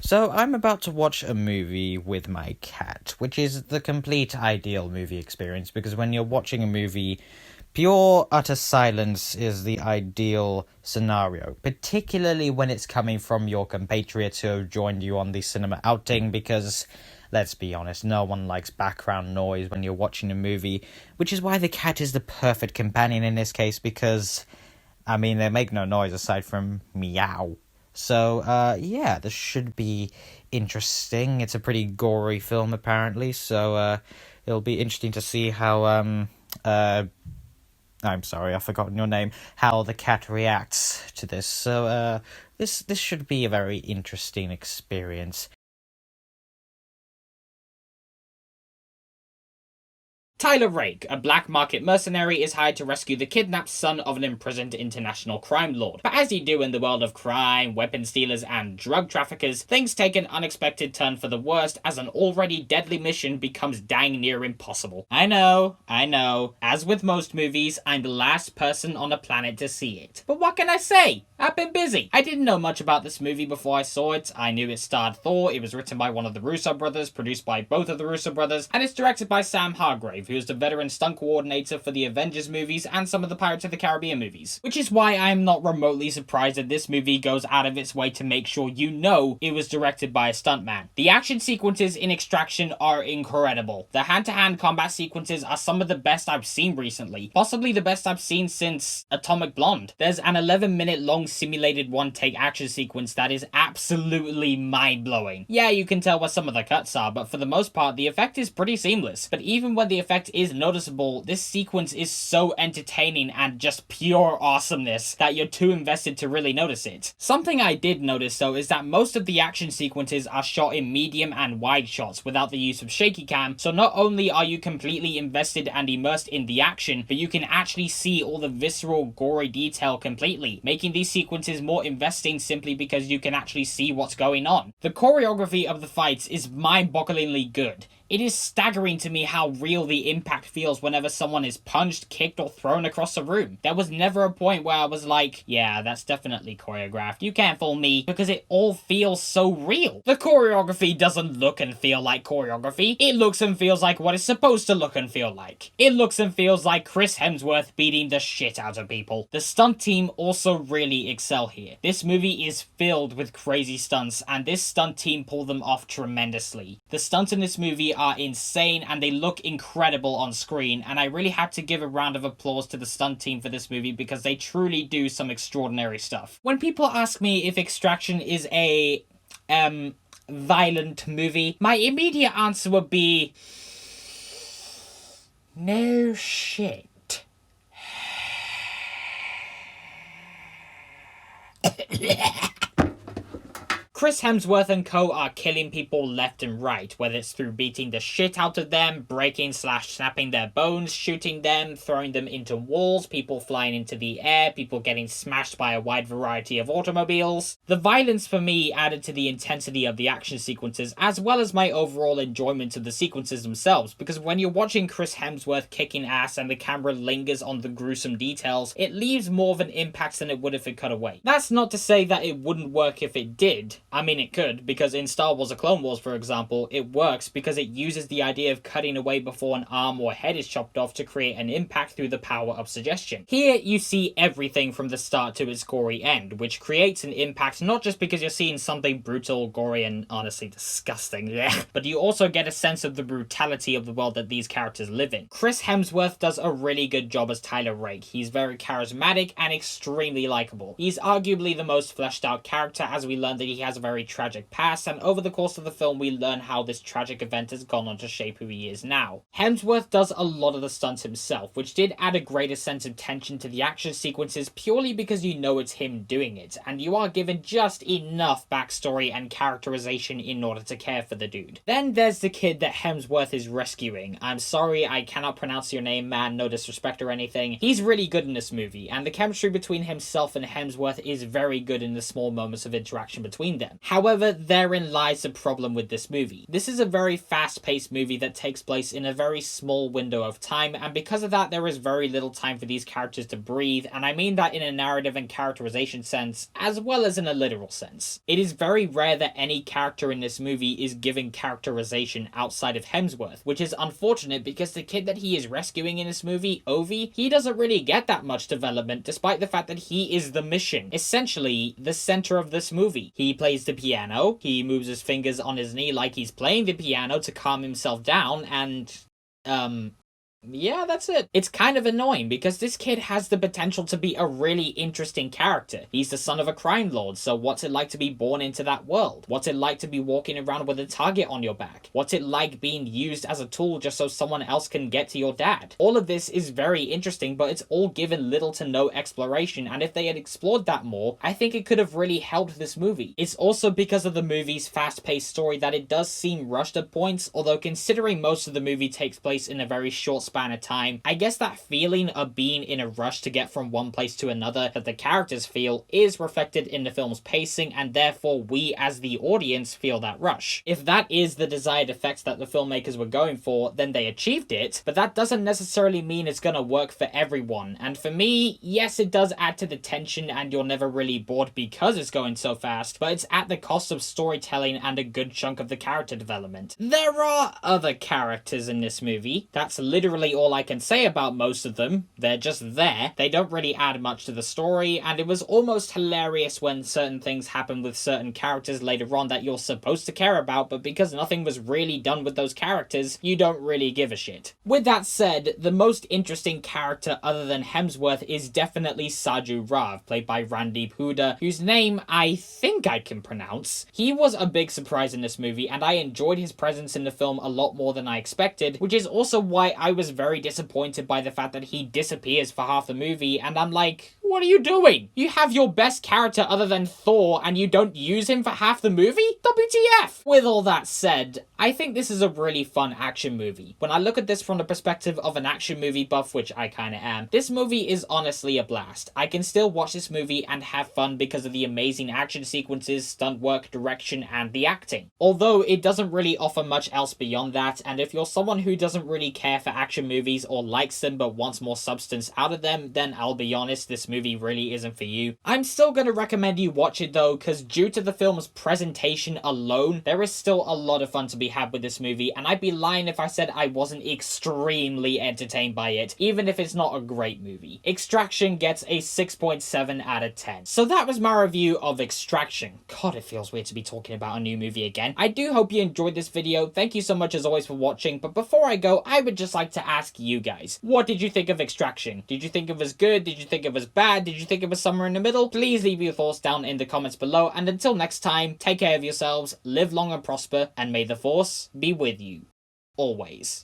So I'm about to watch a movie with my cat, which is the complete ideal movie experience because when you're watching a movie, pure utter silence is the ideal scenario, particularly when it's coming from your compatriots who have joined you on the cinema outing because let's be honest, no one likes background noise when you're watching a movie, which is why the cat is the perfect companion in this case because they make no noise aside from meow. So, yeah, this should be interesting. It's a pretty gory film, apparently, so, it'll be interesting to see how, I'm sorry, I've forgotten your name, how the cat reacts to this. So, this should be a very interesting experience. Tyler Rake, a black market mercenary, is hired to rescue the kidnapped son of an imprisoned international crime lord. But as you do in the world of crime, weapon stealers, and drug traffickers, things take an unexpected turn for the worst as an already deadly mission becomes dang near impossible. I know. As with most movies, I'm the last person on the planet to see it. But what can I say? I've been busy. I didn't know much about this movie before I saw it. I knew it starred Thor, it was written by one of the Russo brothers, produced by both of the Russo brothers, and it's directed by Sam Hargrave, who is the veteran stunt coordinator for the Avengers movies and some of the Pirates of the Caribbean movies. Which is why I'm not remotely surprised that this movie goes out of its way to make sure you know it was directed by a stuntman. The action sequences in Extraction are incredible. The hand-to-hand combat sequences are some of the best I've seen recently, possibly the best I've seen since Atomic Blonde. There's an 11-minute long simulated one-take action sequence that is absolutely mind-blowing. Yeah, you can tell where some of the cuts are, but for the most part, the effect is pretty seamless. But even when the effect is noticeable, this sequence is so entertaining and just pure awesomeness that you're too invested to really notice it. Something I did notice though is that most of the action sequences are shot in medium and wide shots without the use of shaky cam, so not only are you completely invested and immersed in the action, but you can actually see all the visceral, gory detail completely, making these sequences more investing simply because you can actually see what's going on. The choreography of the fights is mind-bogglingly good. It is staggering to me how real the impact feels whenever someone is punched, kicked, or thrown across a room. There was never a point where I was like, yeah, that's definitely choreographed. You can't fool me, because it all feels so real. The choreography doesn't look and feel like choreography. It looks and feels like what it's supposed to look and feel like. It looks and feels like Chris Hemsworth beating the shit out of people. The stunt team also really excel here. This movie is filled with crazy stunts, and this stunt team pull them off tremendously. The stunts in this movie are insane and they look incredible on screen, and I really have to give a round of applause to the stunt team for this movie because they truly do some extraordinary stuff. When people ask me if Extraction is a violent movie, my immediate answer would be no shit. Chris Hemsworth and co are killing people left and right, whether it's through beating the shit out of them, breaking/snapping their bones, shooting them, throwing them into walls, people flying into the air, people getting smashed by a wide variety of automobiles. The violence for me added to the intensity of the action sequences, as well as my overall enjoyment of the sequences themselves, because when you're watching Chris Hemsworth kicking ass and the camera lingers on the gruesome details, it leaves more of an impact than it would if it cut away. That's not to say that it wouldn't work if it did. I mean, it could, because in Star Wars: The Clone Wars, for example, it works because it uses the idea of cutting away before an arm or head is chopped off to create an impact through the power of suggestion. Here, you see everything from the start to its gory end, which creates an impact not just because you're seeing something brutal, gory, and honestly disgusting, but you also get a sense of the brutality of the world that these characters live in. Chris Hemsworth does a really good job as Tyler Rake. He's very charismatic and extremely likable. He's arguably the most fleshed out character, as we learn that he has a very tragic past, and over the course of the film we learn how this tragic event has gone on to shape who he is now. Hemsworth does a lot of the stunts himself, which did add a greater sense of tension to the action sequences purely because you know it's him doing it, and you are given just enough backstory and characterization in order to care for the dude. Then there's the kid that Hemsworth is rescuing. I'm sorry, I cannot pronounce your name, man, no disrespect or anything. He's really good in this movie, and the chemistry between himself and Hemsworth is very good in the small moments of interaction between them. them. However, therein lies the problem with this movie. This is a very fast-paced movie that takes place in a very small window of time, and because of that, there is very little time for these characters to breathe, and I mean that in a narrative and characterization sense, as well as in a literal sense. It is very rare that any character in this movie is given characterization outside of Hemsworth, which is unfortunate because the kid that he is rescuing in this movie, Ovi, he doesn't really get that much development despite the fact that he is the mission, essentially the center of this movie. He plays the piano, he moves his fingers on his knee like he's playing the piano to calm himself down, and yeah, that's it. It's kind of annoying because this kid has the potential to be a really interesting character. He's the son of a crime lord, so what's it like to be born into that world? What's it like to be walking around with a target on your back? What's it like being used as a tool just so someone else can get to your dad? All of this is very interesting, but it's all given little to no exploration, and if they had explored that more, I think it could have really helped this movie. It's also because of the movie's fast-paced story that it does seem rushed at points, although considering most of the movie takes place in a very short span of time, I guess that feeling of being in a rush to get from one place to another that the characters feel is reflected in the film's pacing, and therefore we as the audience feel that rush. If that is the desired effects that the filmmakers were going for, then they achieved it, but that doesn't necessarily mean it's gonna work for everyone. And for me, yes, it does add to the tension and you're never really bored because it's going so fast, but it's at the cost of storytelling and a good chunk of the character development. There are other characters in this movie. That's literally all I can say about most of them. They're just there. They don't really add much to the story, and it was almost hilarious when certain things happen with certain characters later on that you're supposed to care about, but because nothing was really done with those characters, you don't really give a shit. With that said, the most interesting character other than Hemsworth is definitely Saju Rav, played by Randeep Hooda, whose name I think I can pronounce. He was a big surprise in this movie, and I enjoyed his presence in the film a lot more than I expected, which is also why I was very disappointed by the fact that he disappears for half the movie, and I'm like, what are you doing? You have your best character other than Thor, and you don't use him for half the movie? WTF! With all that said, I think this is a really fun action movie. When I look at this from the perspective of an action movie buff, which I kinda am, this movie is honestly a blast. I can still watch this movie and have fun because of the amazing action sequences, stunt work, direction, and the acting. Although it doesn't really offer much else beyond that, and if you're someone who doesn't really care for action movies or likes them but wants more substance out of them, then I'll be honest, this movie really isn't for you. I'm still gonna recommend you watch it though, because due to the film's presentation alone, there is still a lot of fun to be had with this movie, and I'd be lying if I said I wasn't extremely entertained by it, even if it's not a great movie. Extraction gets a 6.7 out of 10. So that was my review of Extraction. God, it feels weird to be talking about a new movie again. I do hope you enjoyed this video. Thank you so much as always for watching, but before I go, I would just like to ask you guys, what did you think of Extraction? Did you think it was good? Did you think it was bad? Did you think it was somewhere in the middle? Please leave your thoughts down in the comments below, and until next time, take care of yourselves, live long and prosper, and may the Force be with you. Always.